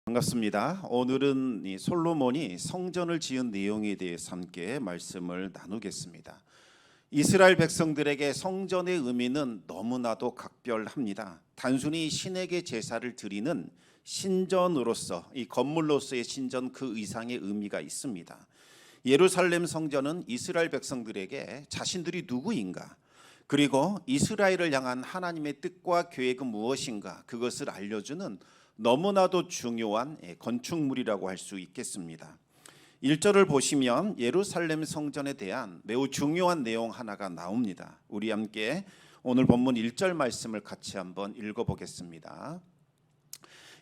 반갑습니다. 오늘은 이 솔로몬이 성전을 지은 내용에 대해서 함께 말씀을 나누겠습니다. 이스라엘 백성들에게 성전의 의미는 너무나도 각별합니다. 단순히 신에게 제사를 드리는 신전으로서, 이 건물로서의 신전 그 이상의 의미가 있습니다. 예루살렘 성전은 이스라엘 백성들에게 자신들이 누구인가, 그리고 이스라엘을 향한 하나님의 뜻과 계획은 무엇인가, 그것을 알려주는 너무나도 중요한 건축물이라고 할 수 있겠습니다. 1절을 보시면 예루살렘 성전에 대한 매우 중요한 내용 하나가 나옵니다. 우리 함께 오늘 본문 1절 말씀을 같이 한번 읽어보겠습니다.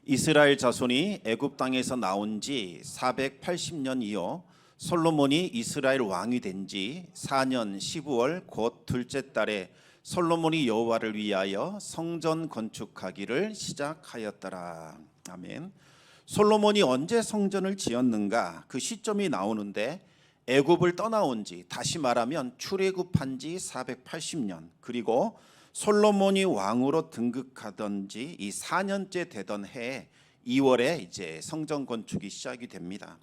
이스라엘 자손이 애굽 땅에서 나온 지 480년 이후 솔로몬이 이스라엘 왕이 된 지 4년 12월 곧 둘째 달에 솔로몬이 여호와를 위하여 성전 건축하기를 시작하였더라. 아멘. 솔로몬이 언제 성전을 지었는가? 그 시점이 나오는데 애굽을 떠나온 지, 다시 말하면 출애굽한 지 480년, 그리고 솔로몬이 왕으로 등극하던 지 이 4년째 되던 해에 2월에 이제 성전 건축이 시작이 됩니다.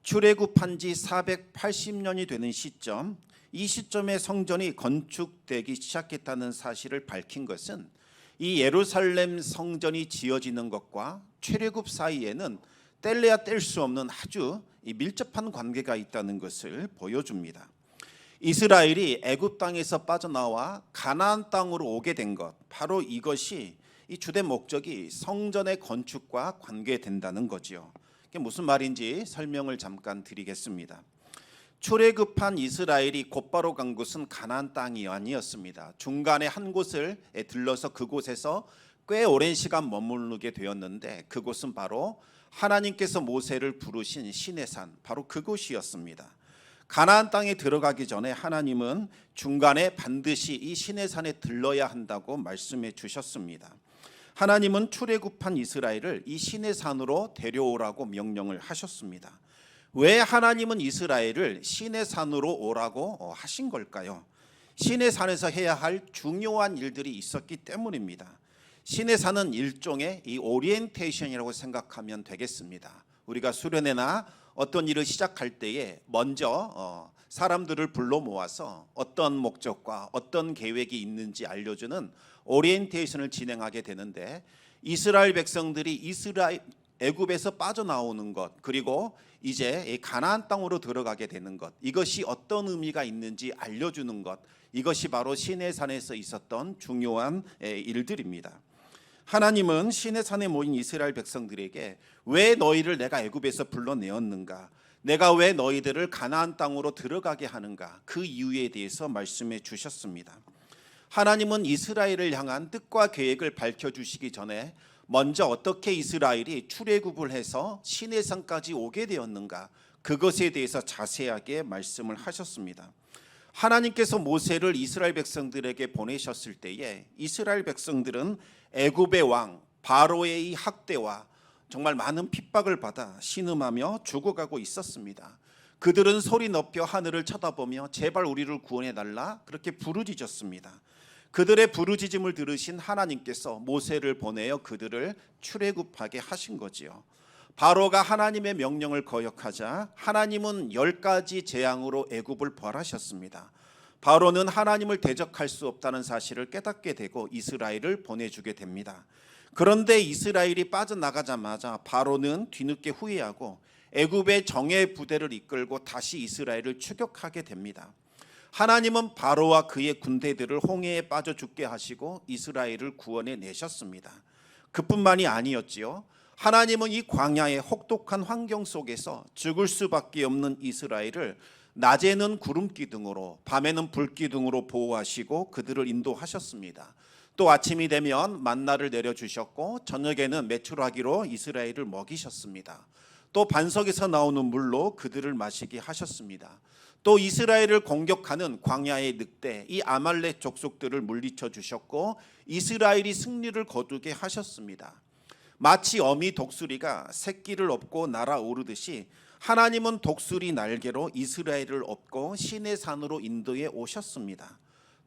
출애굽한 지 480년이 되는 시점, 이 시점에 성전이 건축되기 시작했다는 사실을 밝힌 것은 이 예루살렘 성전이 지어지는 것과 출애굽 사이에는 뗄래야 뗄 수 없는 아주 밀접한 관계가 있다는 것을 보여줍니다. 이스라엘이 애굽 땅에서 빠져나와 가나안 땅으로 오게 된 것, 바로 이것이 이 주된 목적이 성전의 건축과 관계된다는 거지요. 이게 무슨 말인지 설명을 잠깐 드리겠습니다. 출애굽한 이스라엘이 곧바로 간 곳은 가나안 땅이 아니었습니다. 중간에 한 곳을 들러서 그곳에서 꽤 오랜 시간 머무르게 되었는데, 그곳은 바로 하나님께서 모세를 부르신 시내산, 바로 그곳이었습니다. 가나안 땅에 들어가기 전에 하나님은 중간에 반드시 이 시내산에 들러야 한다고 말씀해 주셨습니다. 하나님은 출애굽한 이스라엘을 이 시내산으로 데려오라고 명령을 하셨습니다. 왜 하나님은 이스라엘을 시내산으로 오라고 하신 걸까요? 시내산에서 해야 할 중요한 일들이 있었기 때문입니다. 시내산은 일종의 이 오리엔테이션이라고 생각하면 되겠습니다. 우리가 수련회나 어떤 일을 시작할 때에 먼저 사람들을 불러 모아서 어떤 목적과 어떤 계획이 있는지 알려주는 오리엔테이션을 진행하게 되는데, 이스라엘 백성들이 애굽에서 빠져나오는 것, 그리고 이제 가나안 땅으로 들어가게 되는 것, 이것이 어떤 의미가 있는지 알려주는 것, 이것이 바로 시내산에서 있었던 중요한 일들입니다. 하나님은 시내산에 모인 이스라엘 백성들에게 왜 너희를 내가 애굽에서 불러내었는가, 내가 왜 너희들을 가나안 땅으로 들어가게 하는가, 그 이유에 대해서 말씀해 주셨습니다. 하나님은 이스라엘을 향한 뜻과 계획을 밝혀주시기 전에 먼저 어떻게 이스라엘이 출애굽을 해서 시내산까지 오게 되었는가, 그것에 대해서 자세하게 말씀을 하셨습니다. 하나님께서 모세를 이스라엘 백성들에게 보내셨을 때에 이스라엘 백성들은 애굽의 왕 바로의 이 학대와 정말 많은 핍박을 받아 신음하며 죽어가고 있었습니다. 그들은 소리 높여 하늘을 쳐다보며 제발 우리를 구원해 달라 그렇게 부르짖었습니다. 그들의 부르짖음을 들으신 하나님께서 모세를 보내어 그들을 출애굽하게 하신 거지요. 바로가 하나님의 명령을 거역하자 하나님은 10가지 재앙으로 애굽을 벌하셨습니다. 바로는 하나님을 대적할 수 없다는 사실을 깨닫게 되고 이스라엘을 보내주게 됩니다. 그런데 이스라엘이 빠져나가자마자 바로는 뒤늦게 후회하고 애굽의 정예 부대를 이끌고 다시 이스라엘을 추격하게 됩니다. 하나님은 바로와 그의 군대들을 홍해에 빠져 죽게 하시고 이스라엘을 구원해 내셨습니다. 그뿐만이 아니었지요. 하나님은 이 광야의 혹독한 환경 속에서 죽을 수밖에 없는 이스라엘을 낮에는 구름 기둥으로 밤에는 불 기둥으로 보호하시고 그들을 인도하셨습니다. 또 아침이 되면 만나를 내려주셨고 저녁에는 메추라기로 이스라엘을 먹이셨습니다. 또 반석에서 나오는 물로 그들을 마시게 하셨습니다. 또 이스라엘을 공격하는 광야의 늑대 이 아말렉 족속들을 물리쳐 주셨고 이스라엘이 승리를 거두게 하셨습니다. 마치 어미 독수리가 새끼를 업고 날아오르듯이 하나님은 독수리 날개로 이스라엘을 업고 시내산으로 인도해 오셨습니다.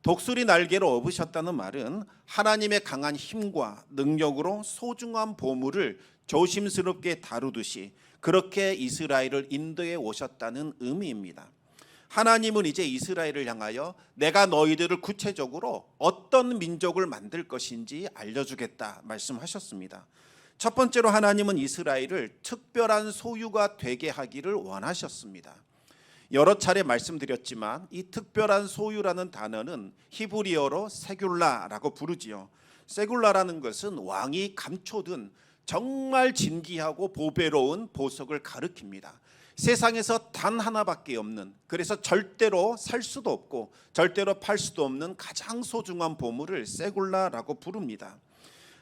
독수리 날개로 업으셨다는 말은 하나님의 강한 힘과 능력으로 소중한 보물을 조심스럽게 다루듯이 그렇게 이스라엘을 인도해 오셨다는 의미입니다. 하나님은 이제 이스라엘을 향하여 내가 너희들을 구체적으로 어떤 민족을 만들 것인지 알려주겠다 말씀하셨습니다. 첫 번째로 하나님은 이스라엘을 특별한 소유가 되게 하기를 원하셨습니다. 여러 차례 말씀드렸지만 이 특별한 소유라는 단어는 히브리어로 세귤라라고 부르지요. 세귤라라는 것은 왕이 감춰둔 정말 진귀하고 보배로운 보석을 가리킵니다. 세상에서 단 하나밖에 없는, 그래서 절대로 살 수도 없고 절대로 팔 수도 없는 가장 소중한 보물을 세굴라라고 부릅니다.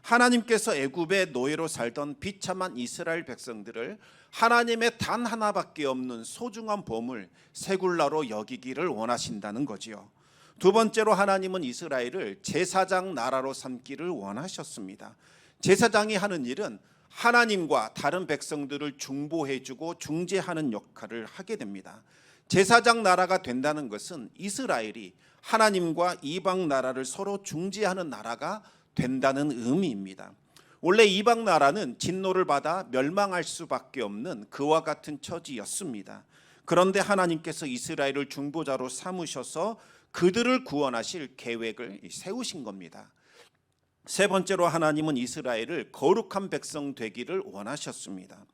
하나님께서 애굽의 노예로 살던 비참한 이스라엘 백성들을 하나님의 단 하나밖에 없는 소중한 보물 세굴라로 여기기를 원하신다는 거지요. 두 번째로 하나님은 이스라엘을 제사장 나라로 삼기를 원하셨습니다. 제사장이 하는 일은 하나님과 다른 백성들을 중보해주고 중재하는 역할을 하게 됩니다. 제사장 나라가 된다는 것은 이스라엘이 하나님과 이방 나라를 서로 중재하는 나라가 된다는 의미입니다. 원래 이방 나라는 진노를 받아 멸망할 수밖에 없는 그와 같은 처지였습니다. 그런데 하나님께서 이스라엘을 중보자로 삼으셔서 그들을 구원하실 계획을 세우신 겁니다. 세 번째로 하나님은 이스라엘을 거룩한 백성 되기를 원하셨습니다.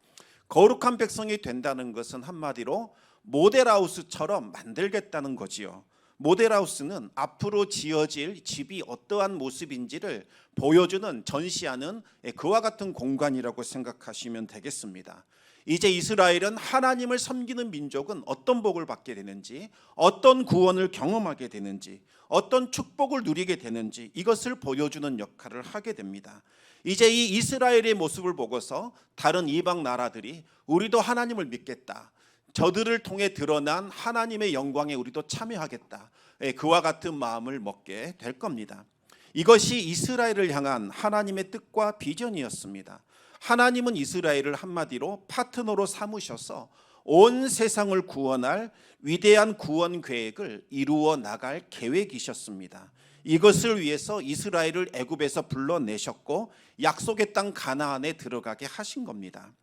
거룩한 백성이 된다는 것은 한마디로 모델하우스처럼 만들겠다는 거지요. 모델하우스는 앞으로 지어질 집이 어떠한 모습인지를 보여주는, 전시하는 그와 같은 공간이라고 생각하시면 되겠습니다. 이제 이스라엘은 하나님을 섬기는 민족은 어떤 복을 받게 되는지, 어떤 구원을 경험하게 되는지, 어떤 축복을 누리게 되는지 이것을 보여주는 역할을 하게 됩니다. 이제 이 이스라엘의 모습을 보고서 다른 이방 나라들이 우리도 하나님을 믿겠다, 저들을 통해 드러난 하나님의 영광에 우리도 참여하겠다, 그와 같은 마음을 먹게 될 겁니다. 이것이 이스라엘을 향한 하나님의 뜻과 비전이었습니다. 하나님은 이스라엘을 한마디로 파트너로 삼으셔서 온 세상을 구원할 위대한 구원 계획을 이루어 나갈 계획이셨습니다. 이것을 위해서 이스라엘을 애굽에서 불러내셨고 약속의 땅 가나안에 들어가게 하신 겁니다.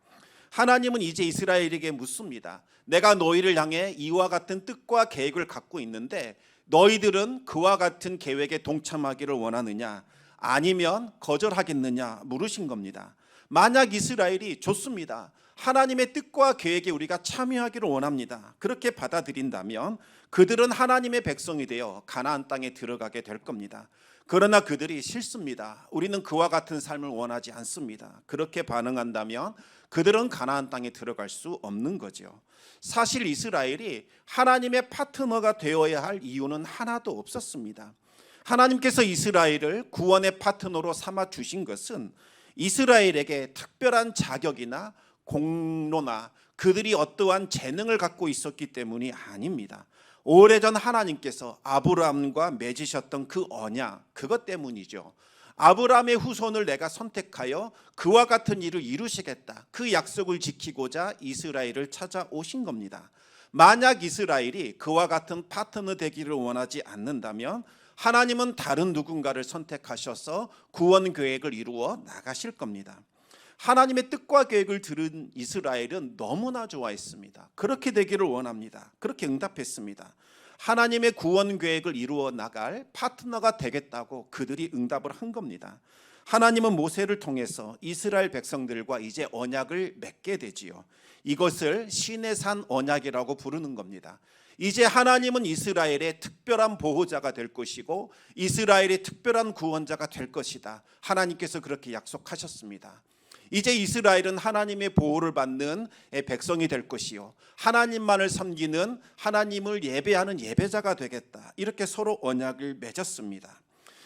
하나님은 이제 이스라엘에게 묻습니다. 내가 너희를 향해 이와 같은 뜻과 계획을 갖고 있는데 너희들은 그와 같은 계획에 동참하기를 원하느냐 아니면 거절하겠느냐 물으신 겁니다. 만약 이스라엘이 좋습니다, 하나님의 뜻과 계획에 우리가 참여하기를 원합니다, 그렇게 받아들인다면 그들은 하나님의 백성이 되어 가나안 땅에 들어가게 될 겁니다. 그러나 그들이 싫습니다, 우리는 그와 같은 삶을 원하지 않습니다, 그렇게 반응한다면 그들은 가나안 땅에 들어갈 수 없는 거죠. 사실 이스라엘이 하나님의 파트너가 되어야 할 이유는 하나도 없었습니다. 하나님께서 이스라엘을 구원의 파트너로 삼아 주신 것은 이스라엘에게 특별한 자격이나 공로나 그들이 어떠한 재능을 갖고 있었기 때문이 아닙니다. 오래전 하나님께서 아브라함과 맺으셨던 그 언약, 그것 때문이죠. 아브라함의 후손을 내가 선택하여 그와 같은 일을 이루시겠다, 그 약속을 지키고자 이스라엘을 찾아오신 겁니다. 만약 이스라엘이 그와 같은 파트너 되기를 원하지 않는다면 하나님은 다른 누군가를 선택하셔서 구원 계획을 이루어 나가실 겁니다. 하나님의 뜻과 계획을 들은 이스라엘은 너무나 좋아했습니다. 그렇게 되기를 원합니다. 그렇게 응답했습니다. 하나님의 구원 계획을 이루어 나갈 파트너가 되겠다고 그들이 응답을 한 겁니다. 하나님은 모세를 통해서 이스라엘 백성들과 이제 언약을 맺게 되지요. 이것을 시내산 언약이라고 부르는 겁니다. 이제 하나님은 이스라엘의 특별한 보호자가 될 것이고 이스라엘의 특별한 구원자가 될 것이다, 하나님께서 그렇게 약속하셨습니다. 이제 이스라엘은 하나님의 보호를 받는 백성이 될 것이요, 하나님만을 섬기는, 하나님을 예배하는 예배자가 되겠다, 이렇게 서로 언약을 맺었습니다.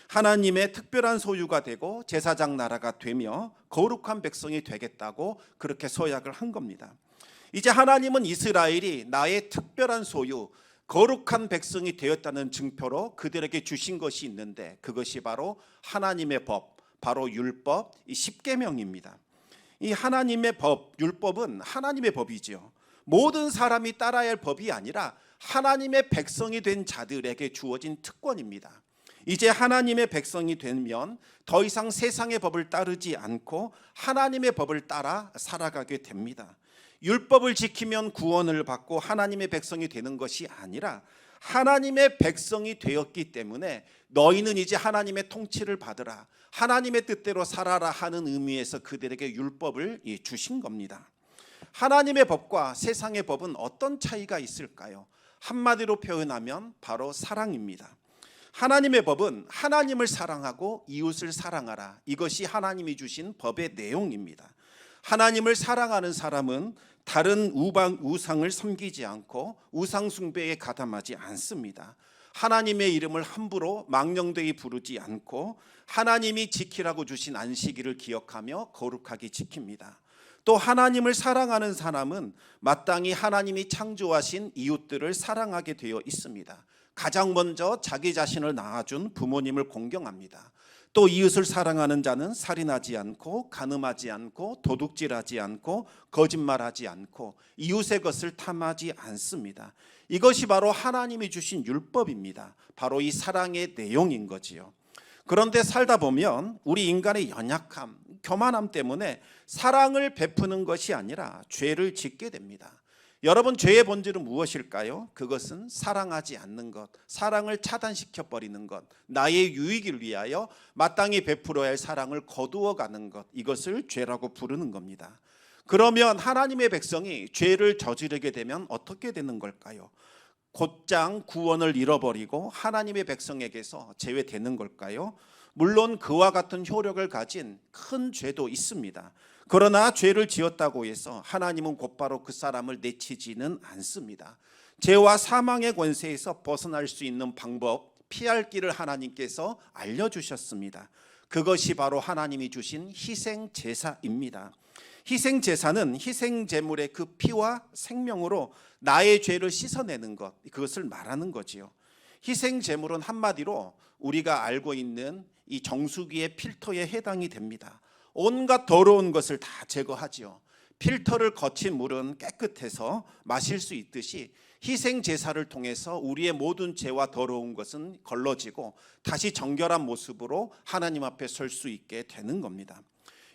하나님의 특별한 소유가 되고 제사장 나라가 되며 거룩한 백성이 되겠다고 그렇게 서약을 한 겁니다. 이제 하나님은 이스라엘이 나의 특별한 소유, 거룩한 백성이 되었다는 증표로 그들에게 주신 것이 있는데 그것이 바로 하나님의 법, 바로 율법, 이 십계명입니다. 이 하나님의 법, 율법은 하나님의 법이지요. 모든 사람이 따라야 할 법이 아니라 하나님의 백성이 된 자들에게 주어진 특권입니다. 이제 하나님의 백성이 되면 더 이상 세상의 법을 따르지 않고 하나님의 법을 따라 살아가게 됩니다. 율법을 지키면 구원을 받고 하나님의 백성이 되는 것이 아니라 하나님의 백성이 되었기 때문에 너희는 이제 하나님의 통치를 받으라, 하나님의 뜻대로 살아라 하는 의미에서 그들에게 율법을 주신 겁니다. 하나님의 법과 세상의 법은 어떤 차이가 있을까요? 한마디로 표현하면 바로 사랑입니다. 하나님의 법은 하나님을 사랑하고 이웃을 사랑하라, 이것이 하나님이 주신 법의 내용입니다. 하나님을 사랑하는 사람은 다른 우상을 섬기지 않고 우상 숭배에 가담하지 않습니다. 하나님의 이름을 함부로 망령되이 부르지 않고 하나님이 지키라고 주신 안식일을 기억하며 거룩하게 지킵니다. 또 하나님을 사랑하는 사람은 마땅히 하나님이 창조하신 이웃들을 사랑하게 되어 있습니다. 가장 먼저 자기 자신을 낳아준 부모님을 공경합니다. 또 이웃을 사랑하는 자는 살인하지 않고 간음하지 않고 도둑질하지 않고 거짓말하지 않고 이웃의 것을 탐하지 않습니다. 이것이 바로 하나님이 주신 율법입니다. 바로 이 사랑의 내용인 거지요. 그런데 살다 보면 우리 인간의 연약함, 교만함 때문에 사랑을 베푸는 것이 아니라 죄를 짓게 됩니다. 여러분, 죄의 본질은 무엇일까요? 그것은 사랑하지 않는 것, 사랑을 차단시켜 버리는 것, 나의 유익을 위하여 마땅히 베풀어야 할 사랑을 거두어가는 것, 이것을 죄라고 부르는 겁니다. 그러면 하나님의 백성이 죄를 저지르게 되면 어떻게 되는 걸까요? 곧장 구원을 잃어버리고 하나님의 백성에게서 제외되는 걸까요? 물론 그와 같은 효력을 가진 큰 죄도 있습니다. 그러나 죄를 지었다고 해서 하나님은 곧바로 그 사람을 내치지는 않습니다. 죄와 사망의 권세에서 벗어날 수 있는 방법, 피할 길을 하나님께서 알려주셨습니다. 그것이 바로 하나님이 주신 희생제사입니다. 희생제사는 희생제물의 그 피와 생명으로 나의 죄를 씻어내는 것, 그것을 말하는 거지요. 희생제물은 한마디로 우리가 알고 있는 이 정수기의 필터에 해당이 됩니다. 온갖 더러운 것을 다 제거하지요. 필터를 거친 물은 깨끗해서 마실 수 있듯이 희생제사를 통해서 우리의 모든 죄와 더러운 것은 걸러지고 다시 정결한 모습으로 하나님 앞에 설 수 있게 되는 겁니다.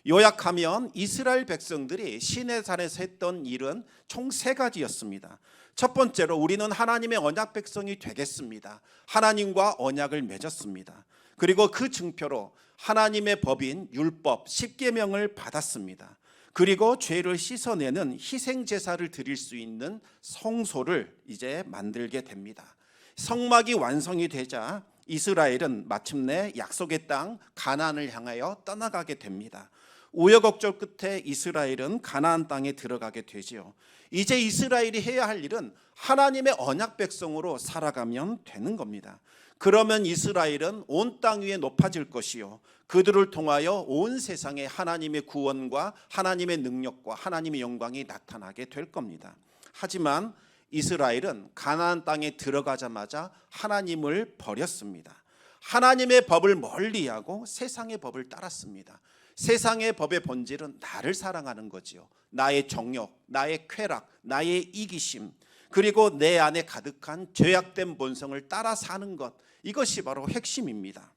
요약하면 이스라엘 백성들이 시내산에서 했던 일은 총 3가지였습니다. 첫 번째로 우리는 하나님의 언약 백성이 되겠습니다. 하나님과 언약을 맺었습니다. 그리고 그 증표로 하나님의 법인 율법 10계명을 받았습니다. 그리고 죄를 씻어내는 희생제사를 드릴 수 있는 성소를 이제 만들게 됩니다. 성막이 완성이 되자 이스라엘은 마침내 약속의 땅 가나안을 향하여 떠나가게 됩니다. 우여곡절 끝에 이스라엘은 가나안 땅에 들어가게 되지요. 이제 이스라엘이 해야 할 일은 하나님의 언약 백성으로 살아가면 되는 겁니다. 그러면 이스라엘은 온 땅 위에 높아질 것이요, 그들을 통하여 온 세상에 하나님의 구원과 하나님의 능력과 하나님의 영광이 나타나게 될 겁니다. 하지만 이스라엘은 가나안 땅에 들어가자마자 하나님을 버렸습니다. 하나님의 법을 멀리하고 세상의 법을 따랐습니다. 세상의 법의 본질은 나를 사랑하는 거지요. 나의 정욕, 나의 쾌락, 나의 이기심, 그리고 내 안에 가득한 죄악된 본성을 따라 사는 것, 이것이 바로 핵심입니다.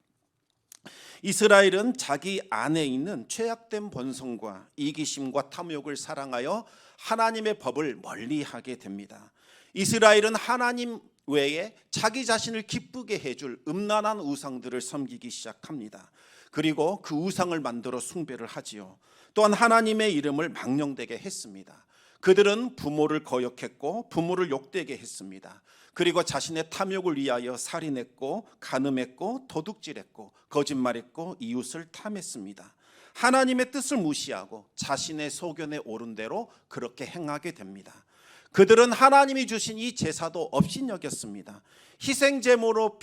이스라엘은 자기 안에 있는 죄악된 본성과 이기심과 탐욕을 사랑하여 하나님의 법을 멀리하게 됩니다. 이스라엘은 하나님 외에 자기 자신을 기쁘게 해줄 음란한 우상들을 섬기기 시작합니다. 그리고 그 우상을 만들어 숭배를 하지요. 또한 하나님의 이름을 망령되게 했습니다. 그들은 부모를 거역했고 부모를 욕되게 했습니다. 그리고 자신의 탐욕을 위하여 살인했고 간음했고 도둑질했고 거짓말했고 이웃을 탐했습니다. 하나님의 뜻을 무시하고 자신의 소견에 오른 대로 그렇게 행하게 됩니다. 그들은 하나님이 주신 이 제사도 업신여겼습니다. 희생제물로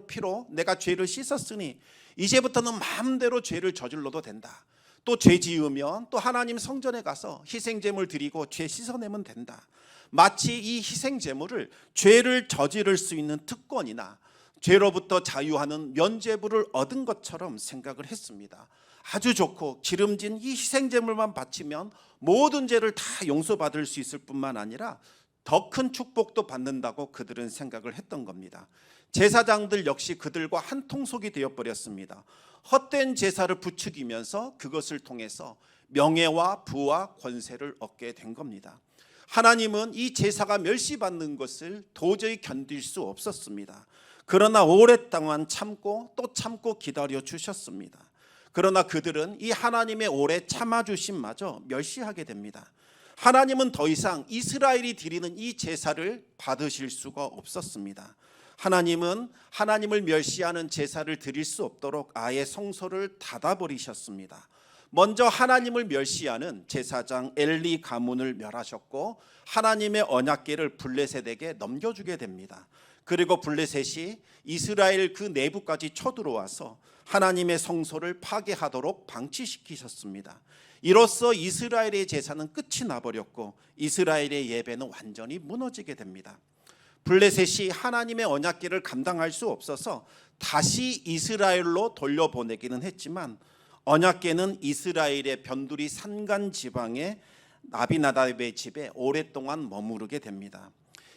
피로 내가 죄를 씻었으니 이제부터는 마음대로 죄를 저질러도 된다. 또 죄 지으면 또 하나님 성전에 가서 희생제물 드리고 죄 씻어내면 된다. 마치 이 희생제물을 죄를 저지를 수 있는 특권이나 죄로부터 자유하는 면죄부를 얻은 것처럼 생각을 했습니다. 아주 좋고 기름진 이 희생제물만 바치면 모든 죄를 다 용서받을 수 있을 뿐만 아니라 더 큰 축복도 받는다고 그들은 생각을 했던 겁니다. 제사장들 역시 그들과 한통속이 되어버렸습니다. 헛된 제사를 부추기면서 그것을 통해서 명예와 부와 권세를 얻게 된 겁니다. 하나님은 이 제사가 멸시받는 것을 도저히 견딜 수 없었습니다. 그러나 오랫동안 참고 또 참고 기다려 주셨습니다. 그러나 그들은 이 하나님의 오래 참아주심마저 멸시하게 됩니다. 하나님은 더 이상 이스라엘이 드리는 이 제사를 받으실 수가 없었습니다. 하나님은 하나님을 멸시하는 제사를 드릴 수 없도록 아예 성소를 닫아버리셨습니다. 먼저 하나님을 멸시하는 제사장 엘리 가문을 멸하셨고 하나님의 언약궤를 블레셋에게 넘겨주게 됩니다. 그리고 블레셋이 이스라엘 그 내부까지 쳐들어와서 하나님의 성소를 파괴하도록 방치시키셨습니다. 이로써 이스라엘의 제사는 끝이 나버렸고 이스라엘의 예배는 완전히 무너지게 됩니다. 블레셋이 하나님의 언약궤를 감당할 수 없어서 다시 이스라엘로 돌려보내기는 했지만 언약궤는 이스라엘의 변두리 산간 지방의 아비나답의 집에 오랫동안 머무르게 됩니다.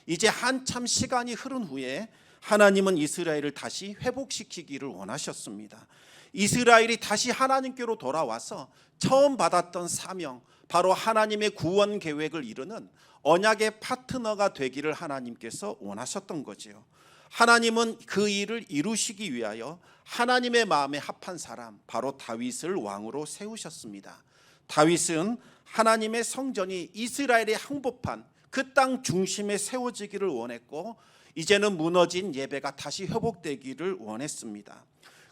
이제 한참 시간이 흐른 후에 하나님은 이스라엘을 다시 회복시키기를 원하셨습니다. 이스라엘이 다시 하나님께로 돌아와서 처음 받았던 사명, 바로 하나님의 구원 계획을 이루는 언약의 파트너가 되기를 하나님께서 원하셨던 거지요. 하나님은 그 일을 이루시기 위하여 하나님의 마음에 합한 사람, 바로 다윗을 왕으로 세우셨습니다. 다윗은 하나님의 성전이 이스라엘의 항복한 그 땅 중심에 세워지기를 원했고 이제는 무너진 예배가 다시 회복되기를 원했습니다.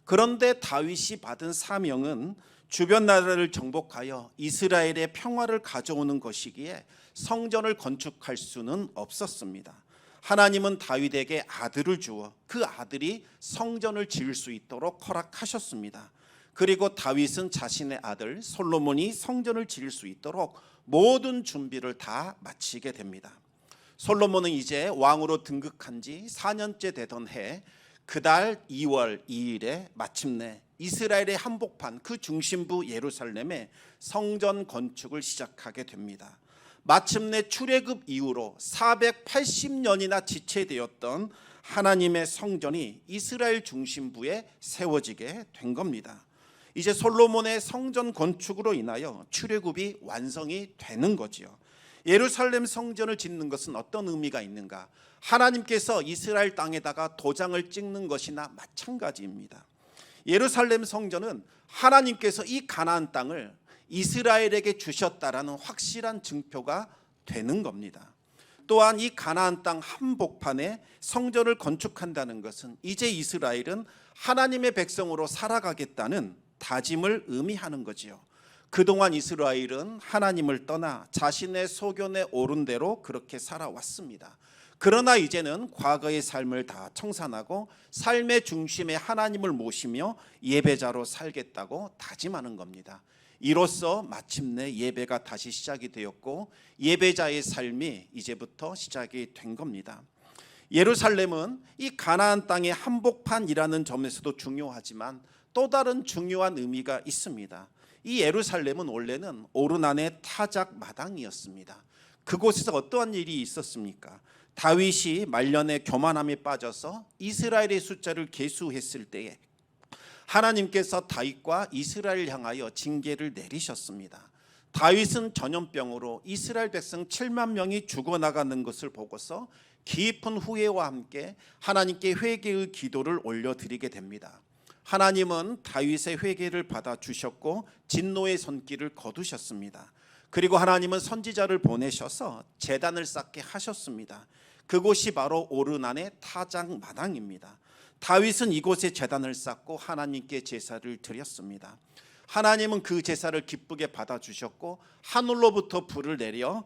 그런데 다윗이 받은 사명은 주변 나라를 정복하여 이스라엘의 평화를 가져오는 것이기에 성전을 건축할 수는 없었습니다. 하나님은 다윗에게 아들을 주어 그 아들이 성전을 지을 수 있도록 허락하셨습니다. 그리고 다윗은 자신의 아들 솔로몬이 성전을 지을 수 있도록 모든 준비를 다 마치게 됩니다. 솔로몬은 이제 왕으로 등극한 지 4년째 되던 해 그달 2월 2일에 마침내 이스라엘의 한복판 그 중심부 예루살렘에 성전 건축을 시작하게 됩니다. 마침내 출애굽 이후로 480년이나 지체되었던 하나님의 성전이 이스라엘 중심부에 세워지게 된 겁니다. 이제 솔로몬의 성전 건축으로 인하여 출애굽이 완성이 되는 거지요. 예루살렘 성전을 짓는 것은 어떤 의미가 있는가? 하나님께서 이스라엘 땅에다가 도장을 찍는 것이나 마찬가지입니다. 예루살렘 성전은 하나님께서 이 가나안 땅을 이스라엘에게 주셨다라는 확실한 증표가 되는 겁니다. 또한 이 가나안 땅 한복판에 성전을 건축한다는 것은 이제 이스라엘은 하나님의 백성으로 살아가겠다는 다짐을 의미하는 거지요. 그동안 이스라엘은 하나님을 떠나 자신의 소견에 오른 대로 그렇게 살아왔습니다. 그러나 이제는 과거의 삶을 다 청산하고 삶의 중심에 하나님을 모시며 예배자로 살겠다고 다짐하는 겁니다. 이로써 마침내 예배가 다시 시작이 되었고 예배자의 삶이 이제부터 시작이 된 겁니다. 예루살렘은 이 가나안 땅의 한복판이라는 점에서도 중요하지만 또 다른 중요한 의미가 있습니다. 이 예루살렘은 원래는 오르난의 타작 마당이었습니다. 그곳에서 어떠한 일이 있었습니까? 다윗이 말년에 교만함에 빠져서 이스라엘의 숫자를 계수했을 때에 하나님께서 다윗과 이스라엘 향하여 징계를 내리셨습니다. 다윗은 전염병으로 이스라엘 백성 7만 명이 죽어나가는 것을 보고서 깊은 후회와 함께 하나님께 회개의 기도를 올려드리게 됩니다. 하나님은 다윗의 회개를 받아주셨고 진노의 손길을 거두셨습니다. 그리고 하나님은 선지자를 보내셔서 제단을 쌓게 하셨습니다. 그곳이 바로 오르난의 타작 마당입니다. 다윗은 이곳에 제단을 쌓고 하나님께 제사를 드렸습니다. 하나님은 그 제사를 기쁘게 받아주셨고 하늘로부터 불을 내려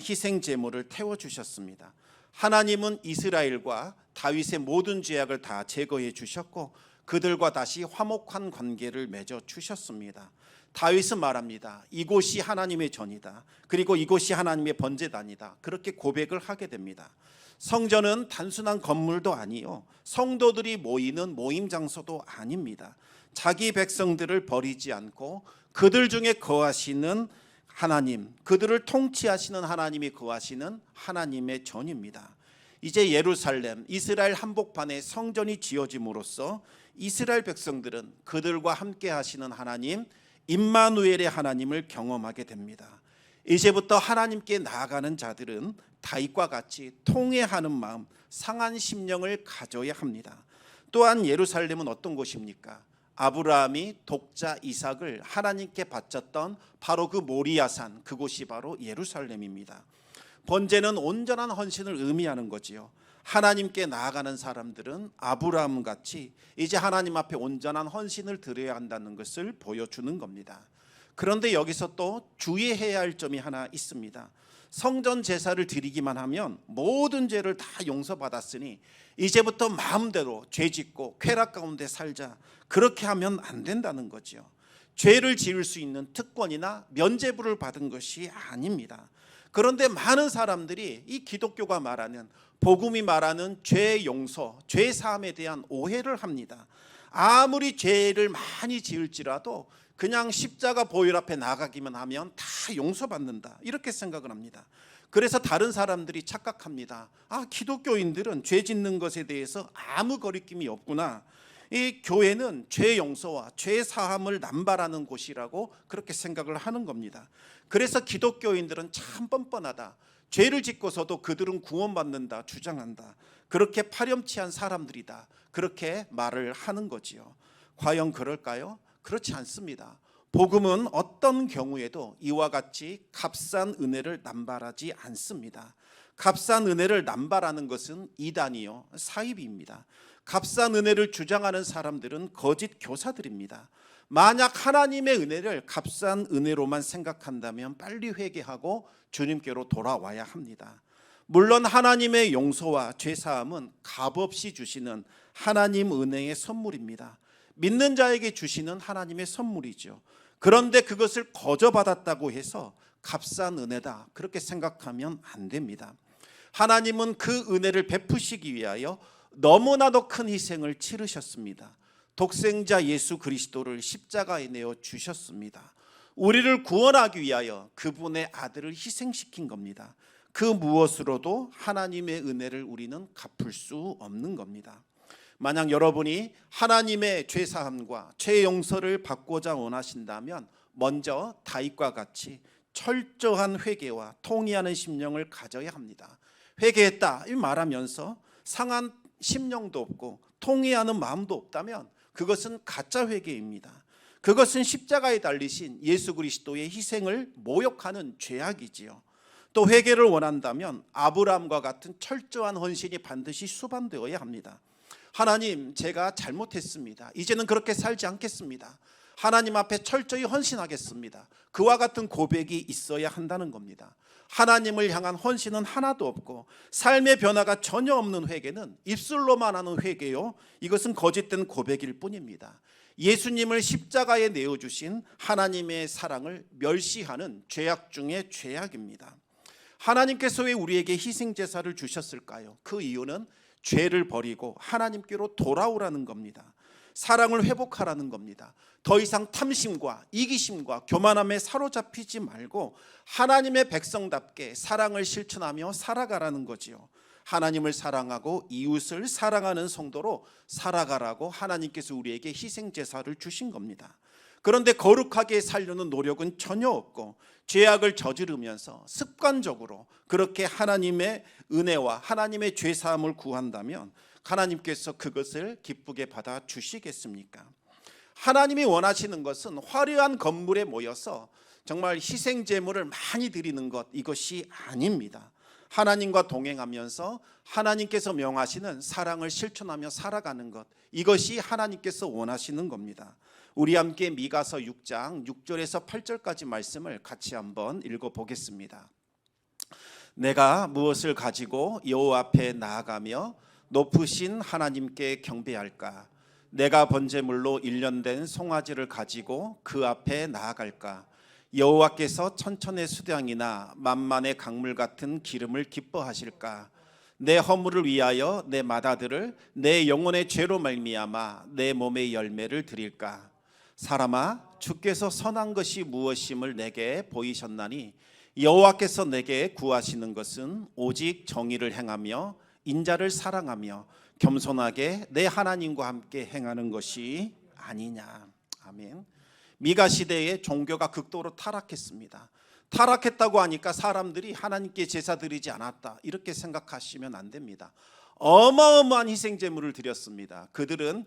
희생 제물을 태워주셨습니다. 하나님은 이스라엘과 다윗의 모든 죄악을 다 제거해 주셨고 그들과 다시 화목한 관계를 맺어 주셨습니다. 다윗은 말합니다. 이곳이 하나님의 전이다. 그리고 이곳이 하나님의 번제단이다. 그렇게 고백을 하게 됩니다. 성전은 단순한 건물도 아니요 성도들이 모이는 모임 장소도 아닙니다. 자기 백성들을 버리지 않고 그들 중에 거하시는 하나님, 그들을 통치하시는 하나님이 거하시는 하나님의 전입니다. 이제 예루살렘 이스라엘 한복판에 성전이 지어짐으로써 이스라엘 백성들은 그들과 함께 하시는 하나님 임마누엘의 하나님을 경험하게 됩니다. 이제부터 하나님께 나아가는 자들은 다윗과 같이 통회하는 마음, 상한 심령을 가져야 합니다. 또한 예루살렘은 어떤 곳입니까? 아브라함이 독자 이삭을 하나님께 바쳤던 바로 그 모리아산, 그곳이 바로 예루살렘입니다. 번제는 온전한 헌신을 의미하는 거지요. 하나님께 나아가는 사람들은 아브라함 같이 이제 하나님 앞에 온전한 헌신을 드려야 한다는 것을 보여주는 겁니다. 그런데 여기서 또 주의해야 할 점이 하나 있습니다. 성전 제사를 드리기만 하면 모든 죄를 다 용서받았으니 이제부터 마음대로 죄짓고 쾌락 가운데 살자, 그렇게 하면 안 된다는 거죠. 죄를 지을 수 있는 특권이나 면죄부를 받은 것이 아닙니다. 그런데 많은 사람들이 이 기독교가 말하는, 복음이 말하는 죄 용서, 죄 사함에 대한 오해를 합니다. 아무리 죄를 많이 지을지라도 그냥 십자가 보혈 앞에 나가기만 하면 다 용서받는다, 이렇게 생각을 합니다. 그래서 다른 사람들이 착각합니다. 기독교인들은 죄 짓는 것에 대해서 아무 거리낌이 없구나. 이 교회는 죄 용서와 죄 사함을 남발하는 곳이라고 그렇게 생각을 하는 겁니다. 그래서 기독교인들은 참 뻔뻔하다, 죄를 짓고서도 그들은 구원받는다 주장한다, 그렇게 파렴치한 사람들이다, 그렇게 말을 하는 거지요. 과연 그럴까요? 그렇지 않습니다. 복음은 어떤 경우에도 이와 같이 값싼 은혜를 남발하지 않습니다. 값싼 은혜를 남발하는 것은 이단이요 사이비입니다. 값싼 은혜를 주장하는 사람들은 거짓 교사들입니다. 만약 하나님의 은혜를 값싼 은혜로만 생각한다면 빨리 회개하고 주님께로 돌아와야 합니다. 물론 하나님의 용서와 죄사함은 값없이 주시는 하나님 은혜의 선물입니다. 믿는 자에게 주시는 하나님의 선물이죠. 그런데 그것을 거저받았다고 해서 값싼 은혜다, 그렇게 생각하면 안 됩니다. 하나님은 그 은혜를 베푸시기 위하여 너무나도 큰 희생을 치르셨습니다. 독생자 예수 그리스도를 십자가에 내어 주셨습니다. 우리를 구원하기 위하여 그분의 아들을 희생시킨 겁니다. 그 무엇으로도 하나님의 은혜를 우리는 갚을 수 없는 겁니다. 만약 여러분이 하나님의 죄사함과 죄 용서를 받고자 원하신다면 먼저 다윗과 같이 철저한 회개와 통회하는 심령을 가져야 합니다. 회개했다 이 말하면서 상한 심령도 없고 통회하는 마음도 없다면 그것은 가짜 회개입니다. 그것은 십자가에 달리신 예수 그리스도의 희생을 모욕하는 죄악이지요. 또 회개를 원한다면 아브라함과 같은 철저한 헌신이 반드시 수반되어야 합니다. 하나님, 제가 잘못했습니다. 이제는 그렇게 살지 않겠습니다. 하나님 앞에 철저히 헌신하겠습니다. 그와 같은 고백이 있어야 한다는 겁니다. 하나님을 향한 헌신은 하나도 없고 삶의 변화가 전혀 없는 회개는 입술로만 하는 회개요, 이것은 거짓된 고백일 뿐입니다. 예수님을 십자가에 내어주신 하나님의 사랑을 멸시하는 죄악 중에 죄악입니다. 하나님께서 왜 우리에게 희생제사를 주셨을까요? 그 이유는 죄를 버리고 하나님께로 돌아오라는 겁니다. 사랑을 회복하라는 겁니다. 더 이상 탐심과 이기심과 교만함에 사로잡히지 말고 하나님의 백성답게 사랑을 실천하며 살아가라는 거지요. 하나님을 사랑하고 이웃을 사랑하는 성도로 살아가라고 하나님께서 우리에게 희생제사를 주신 겁니다. 그런데 거룩하게 살려는 노력은 전혀 없고 죄악을 저지르면서 습관적으로 그렇게 하나님의 은혜와 하나님의 죄사함을 구한다면 하나님께서 그것을 기쁘게 받아 주시겠습니까? 하나님이 원하시는 것은 화려한 건물에 모여서 정말 희생제물을 많이 드리는 것, 이것이 아닙니다. 하나님과 동행하면서 하나님께서 명하시는 사랑을 실천하며 살아가는 것, 이것이 하나님께서 원하시는 겁니다. 우리 함께 미가서 6장 6절에서 8절까지 말씀을 같이 한번 읽어보겠습니다. 내가 무엇을 가지고 여호와 앞에 나아가며 높으신 하나님께 경배할까? 내가 번제물로 일련된 송아지를 가지고 그 앞에 나아갈까? 여호와께서 천천의 수량이나 만만의 강물 같은 기름을 기뻐하실까? 내 허물을 위하여 내 맏아들을 내 영혼의 죄로 말미암아 내 몸의 열매를 드릴까? 사람아, 주께서 선한 것이 무엇임을 내게 보이셨나니 여호와께서 내게 구하시는 것은 오직 정의를 행하며 인자를 사랑하며 겸손하게 내 하나님과 함께 행하는 것이 아니냐. 아멘. 미가 시대에 종교가 극도로 타락했습니다. 타락했다고 하니까 사람들이 하나님께 제사 드리지 않았다 이렇게 생각하시면 안 됩니다. 어마어마한 희생 제물을 드렸습니다. 그들은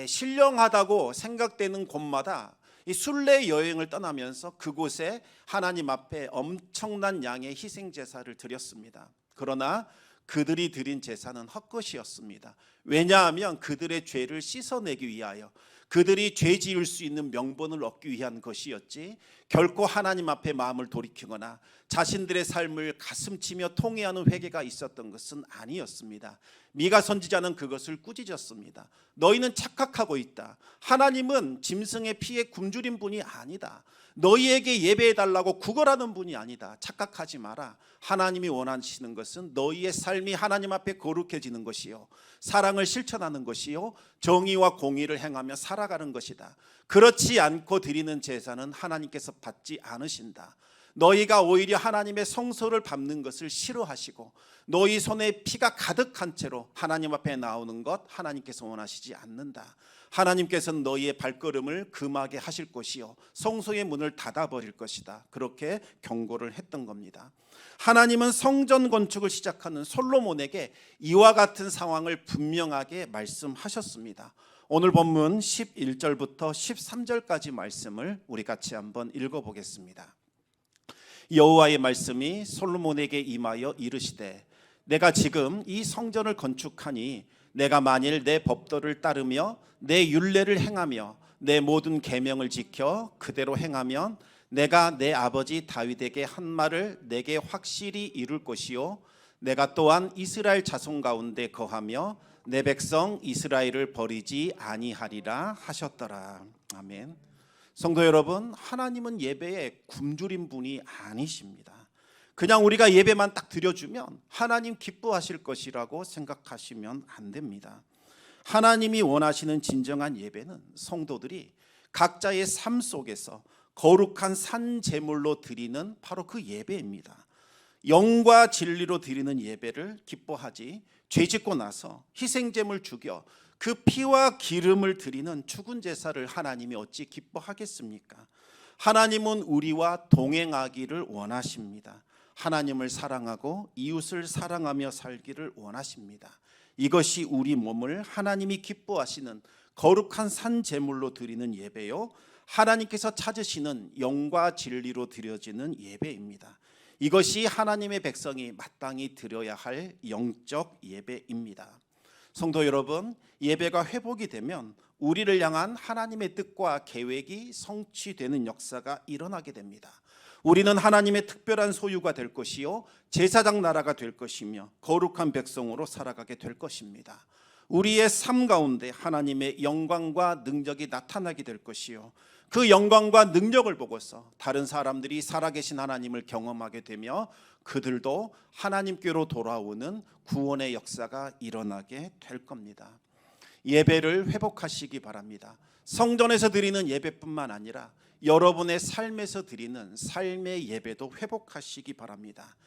신령하다고 생각되는 곳마다 이 순례 여행을 떠나면서 그곳에 하나님 앞에 엄청난 양의 희생 제사를 드렸습니다. 그러나 그들이 드린 제사는 헛것이었습니다. 왜냐하면 그들의 죄를 씻어내기 위하여, 그들이 죄 지을 수 있는 명분을 얻기 위한 것이었지 결코 하나님 앞에 마음을 돌이키거나 자신들의 삶을 가슴치며 통회하는 회개가 있었던 것은 아니었습니다. 미가 선지자는 그것을 꾸짖었습니다. 너희는 착각하고 있다. 하나님은 짐승의 피에 굶주린 분이 아니다. 너희에게 예배해달라고 구걸하는 분이 아니다. 착각하지 마라. 하나님이 원하시는 것은 너희의 삶이 하나님 앞에 거룩해지는 것이요, 사랑을 실천하는 것이요, 정의와 공의를 행하며 살아가는 것이다. 그렇지 않고 드리는 제사는 하나님께서 받지 않으신다. 너희가 오히려 하나님의 성소를 밟는 것을 싫어하시고 너희 손에 피가 가득한 채로 하나님 앞에 나오는 것 하나님께서 원하시지 않는다. 하나님께서는 너희의 발걸음을 금하게 하실 것이요, 성소의 문을 닫아버릴 것이다. 그렇게 경고를 했던 겁니다. 하나님은 성전 건축을 시작하는 솔로몬에게 이와 같은 상황을 분명하게 말씀하셨습니다. 오늘 본문 11절부터 13절까지 말씀을 우리 같이 한번 읽어보겠습니다. 여호와의 말씀이 솔로몬에게 임하여 이르시되, 내가 지금 이 성전을 건축하니 내가 만일 내 법도를 따르며 내 율례를 행하며 내 모든 계명을 지켜 그대로 행하면 내가 내 아버지 다윗에게 한 말을 내게 확실히 이룰 것이요, 내가 또한 이스라엘 자손 가운데 거하며 내 백성 이스라엘을 버리지 아니하리라 하셨더라. 아멘. 성도 여러분, 하나님은 예배에 굶주린 분이 아니십니다. 그냥 우리가 예배만 딱 드려주면 하나님 기뻐하실 것이라고 생각하시면 안 됩니다. 하나님이 원하시는 진정한 예배는 성도들이 각자의 삶 속에서 거룩한 산 제물로 드리는 바로 그 예배입니다. 영과 진리로 드리는 예배를 기뻐하지, 죄짓고 나서 희생제물 죽여 그 피와 기름을 드리는 죽은 제사를 하나님이 어찌 기뻐하겠습니까? 하나님은 우리와 동행하기를 원하십니다. 하나님을 사랑하고 이웃을 사랑하며 살기를 원하십니다. 이것이 우리 몸을 하나님이 기뻐하시는 거룩한 산 제물로 드리는 예배요, 하나님께서 찾으시는 영과 진리로 드려지는 예배입니다. 이것이 하나님의 백성이 마땅히 드려야 할 영적 예배입니다. 성도 여러분, 예배가 회복이 되면 우리를 향한 하나님의 뜻과 계획이 성취되는 역사가 일어나게 됩니다. 우리는 하나님의 특별한 소유가 될 것이요, 제사장 나라가 될 것이며 거룩한 백성으로 살아가게 될 것입니다. 우리의 삶 가운데 하나님의 영광과 능력이 나타나게 될 것이요, 그 영광과 능력을 보고서 다른 사람들이 살아계신 하나님을 경험하게 되며 그들도 하나님께로 돌아오는 구원의 역사가 일어나게 될 겁니다. 예배를 회복하시기 바랍니다. 성전에서 드리는 예배뿐만 아니라 여러분의 삶에서 드리는 삶의 예배도 회복하시기 바랍니다.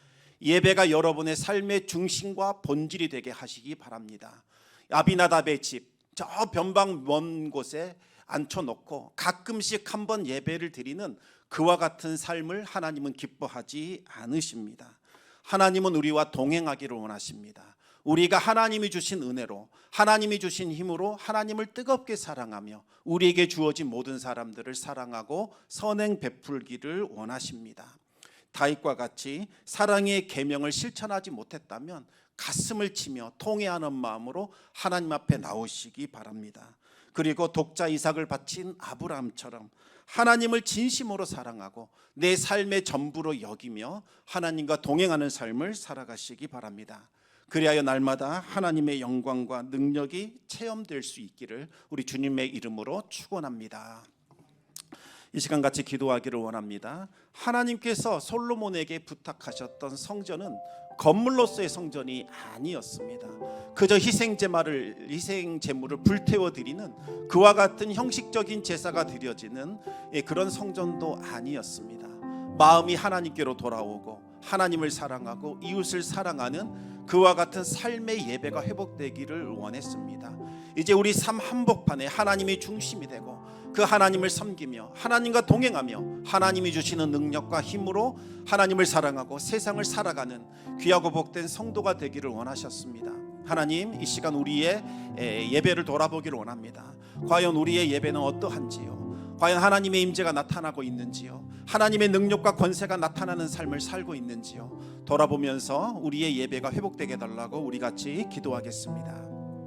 예배가 여러분의 삶의 중심과 본질이 되게 하시기 바랍니다. 아비나답의 집, 저 변방 먼 곳에 앉혀놓고 가끔씩 한번 예배를 드리는 그와 같은 삶을 하나님은 기뻐하지 않으십니다. 하나님은 우리와 동행하기를 원하십니다. 우리가 하나님이 주신 은혜로, 하나님이 주신 힘으로 하나님을 뜨겁게 사랑하며 우리에게 주어진 모든 사람들을 사랑하고 선행 베풀기를 원하십니다. 다윗과 같이 사랑의 계명을 실천하지 못했다면 가슴을 치며 통회하는 마음으로 하나님 앞에 나오시기 바랍니다. 그리고 독자 이삭을 바친 아브라함처럼 하나님을 진심으로 사랑하고 내 삶의 전부로 여기며 하나님과 동행하는 삶을 살아가시기 바랍니다. 그리하여 날마다 하나님의 영광과 능력이 체험될 수 있기를 우리 주님의 이름으로 축원합니다. 이 시간 같이 기도하기를 원합니다. 하나님께서 솔로몬에게 부탁하셨던 성전은 건물로서의 성전이 아니었습니다. 그저 희생 제물을 불태워 드리는 그와 같은 형식적인 제사가 드려지는 그런 성전도 아니었습니다. 마음이 하나님께로 돌아오고 하나님을 사랑하고 이웃을 사랑하는 그와 같은 삶의 예배가 회복되기를 원했습니다. 이제 우리 삶 한복판에 하나님이 중심이 되고 그 하나님을 섬기며 하나님과 동행하며 하나님이 주시는 능력과 힘으로 하나님을 사랑하고 세상을 살아가는 귀하고 복된 성도가 되기를 원하셨습니다. 하나님, 이 시간 우리의 예배를 돌아보기를 원합니다. 과연 우리의 예배는 어떠한지요? 과연 하나님의 임재가 나타나고 있는지요? 하나님의 능력과 권세가 나타나는 삶을 살고 있는지요? 돌아보면서 우리의 예배가 회복되게 해달라고 우리 같이 기도하겠습니다.